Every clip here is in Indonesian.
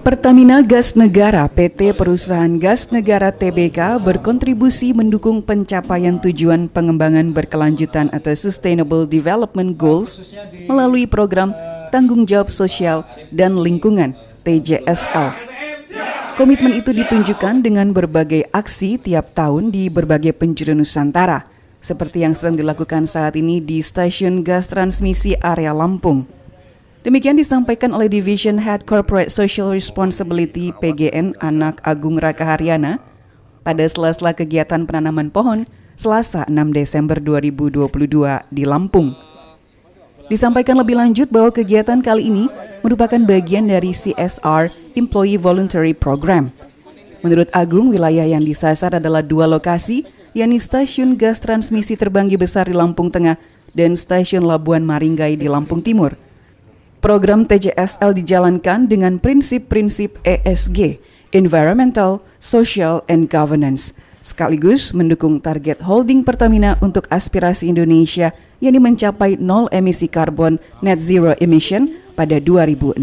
Pertamina Gas Negara PT Perusahaan Gas Negara Tbk berkontribusi mendukung pencapaian tujuan pengembangan berkelanjutan atau Sustainable Development Goals melalui program Tanggung Jawab Sosial dan Lingkungan (TJSL). Komitmen itu ditunjukkan dengan berbagai aksi tiap tahun di berbagai penjuru Nusantara, seperti yang sedang dilakukan saat ini di Stasiun Gas Transmisi Area Lampung. Demikian disampaikan oleh Division Head Corporate Social Responsibility PGN Anak Agung Rakaharyana pada sela-sela kegiatan penanaman pohon Selasa 6 Desember 2022 di Lampung. Disampaikan lebih lanjut bahwa kegiatan kali ini merupakan bagian dari CSR Employee Voluntary Program. Menurut Agung, wilayah yang disasar adalah 2 lokasi, yakni Stasiun Gas Transmisi Terbanggi Besar di Lampung Tengah dan Stasiun Labuan Maringgai di Lampung Timur. Program TJSL dijalankan dengan prinsip-prinsip ESG, Environmental, Social, and Governance, sekaligus mendukung target holding Pertamina untuk aspirasi Indonesia yang mencapai 0 emisi karbon net zero emission pada 2060.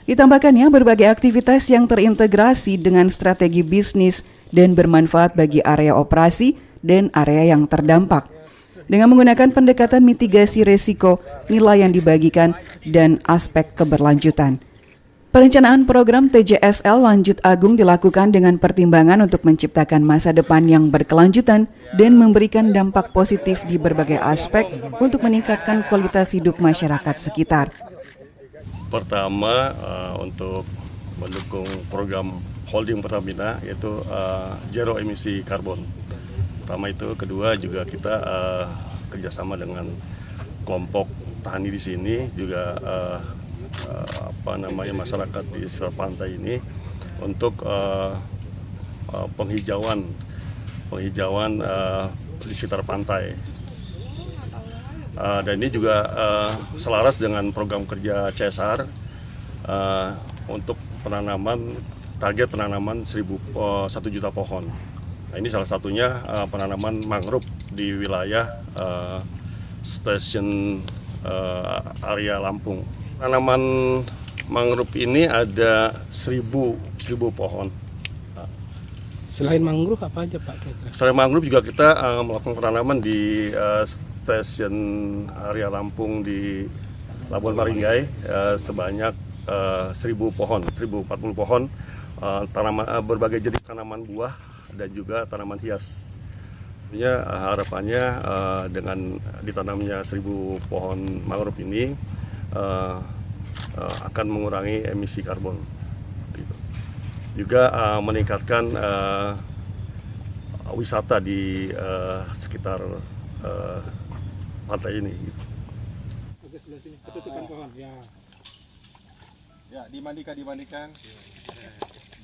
Ditambahkannya berbagai aktivitas yang terintegrasi dengan strategi bisnis dan bermanfaat bagi area operasi dan area yang terdampak. Dengan menggunakan pendekatan mitigasi resiko, nilai yang dibagikan, dan aspek keberlanjutan. Perencanaan program TJSL Lanjut Agung dilakukan dengan pertimbangan untuk menciptakan masa depan yang berkelanjutan dan memberikan dampak positif di berbagai aspek untuk meningkatkan kualitas hidup masyarakat sekitar. Pertama, untuk mendukung program holding Pertamina, yaitu zero emisi karbon. Pertama itu, kedua juga kita kerjasama dengan kelompok tani di sini, juga masyarakat di sekitar pantai ini untuk penghijauan di sekitar pantai. Dan ini juga selaras dengan program kerja CSR untuk target penanaman 1 juta pohon. Nah, ini salah satunya penanaman mangrove di wilayah stasiun area Lampung. Tanaman mangrove ini ada 1.000 pohon. Selain mangrove apa aja Pak kira-kira? Selain mangrove juga kita melakukan penanaman di stasiun area Lampung di Labuan Maringgai sebanyak 1.000 pohon, 1.040 pohon, berbagai jenis tanaman buah dan juga tanaman hias. Harapannya dengan ditanamnya 1.000 pohon mangrove ini akan mengurangi emisi karbon. Juga meningkatkan wisata di sekitar pantai ini. Oke, sebelah sini. Ketutupan pohon. Ya, dimandikan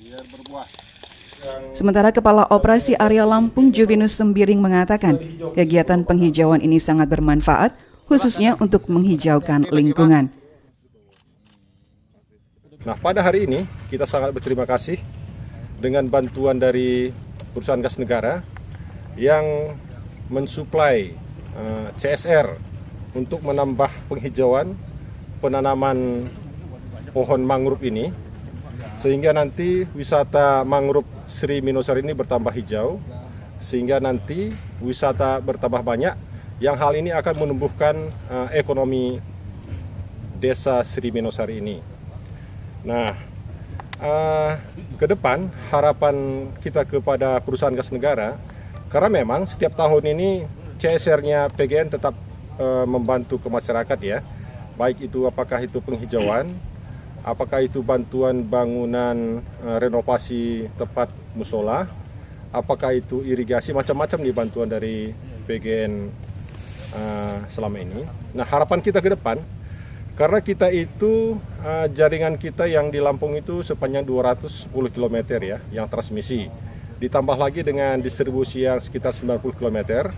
biar berbuah. Sementara Kepala Operasi Area Lampung Juvinus Sembiring mengatakan kegiatan penghijauan ini sangat bermanfaat, khususnya untuk menghijaukan lingkungan. Nah, pada hari ini kita sangat berterima kasih dengan bantuan dari perusahaan gas negara yang mensuplai CSR untuk menambah penghijauan penanaman pohon mangrove ini, sehingga nanti wisata mangrove Sri Minosari ini bertambah hijau, sehingga nanti wisata bertambah banyak, yang hal ini akan menumbuhkan ekonomi desa Sri Minosari ini. Nah, ke depan harapan kita kepada perusahaan gas negara, karena memang setiap tahun ini CSR-nya PGN tetap membantu ke masyarakat ya, baik itu apakah itu penghijauan, apakah itu bantuan bangunan renovasi tempat musola, apakah itu irigasi, macam-macam nih bantuan dari PGN selama ini. Nah, harapan kita ke depan, karena kita itu jaringan kita yang di Lampung itu sepanjang 210 km ya, yang transmisi. Ditambah lagi dengan distribusi yang sekitar 90 km.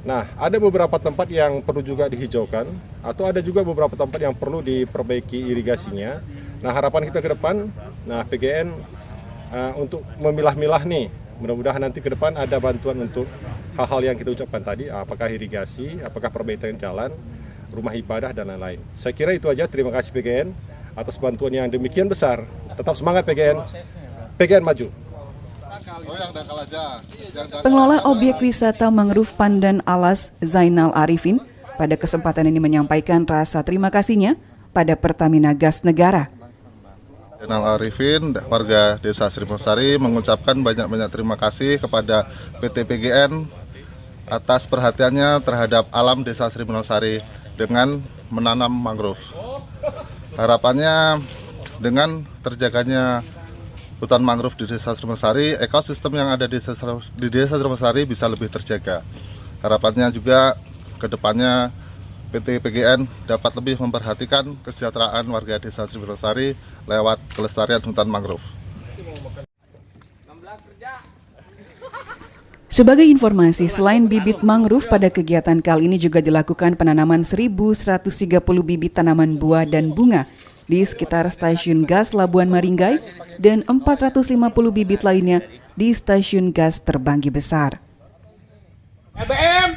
Nah, ada beberapa tempat yang perlu juga dihijaukan, atau ada juga beberapa tempat yang perlu diperbaiki irigasinya. Nah, harapan kita ke depan, PGN untuk memilah-milah nih, mudah-mudahan nanti ke depan ada bantuan untuk hal-hal yang kita ucapkan tadi, apakah irigasi, apakah perbaikan jalan, rumah ibadah, dan lain-lain. Saya kira itu aja, terima kasih PGN atas bantuan yang demikian besar Tetap semangat PGN. PGN maju. Pengelola objek wisata mangrove Pandan Alas Zainal Arifin pada kesempatan ini menyampaikan rasa terima kasihnya pada Pertamina Gas Negara. Zainal Arifin, warga Desa Srimosari mengucapkan banyak-banyak terima kasih kepada PT PGN atas perhatiannya terhadap alam Desa Srimosari dengan menanam mangrove. Harapannya dengan terjaganya hutan mangrove di Desa Srimosari, ekosistem yang ada di Desa Srimosari bisa lebih terjaga. Harapannya juga ke depannya PT PGN dapat lebih memperhatikan kesejahteraan warga Desa Srimosari lewat kelestarian hutan mangrove. Sebagai informasi, selain bibit mangrove, pada kegiatan kali ini juga dilakukan penanaman 1.130 bibit tanaman buah dan bunga di sekitar stasiun gas Labuan Maringgai dan 450 bibit lainnya di stasiun gas Terbanggi Besar. BBM!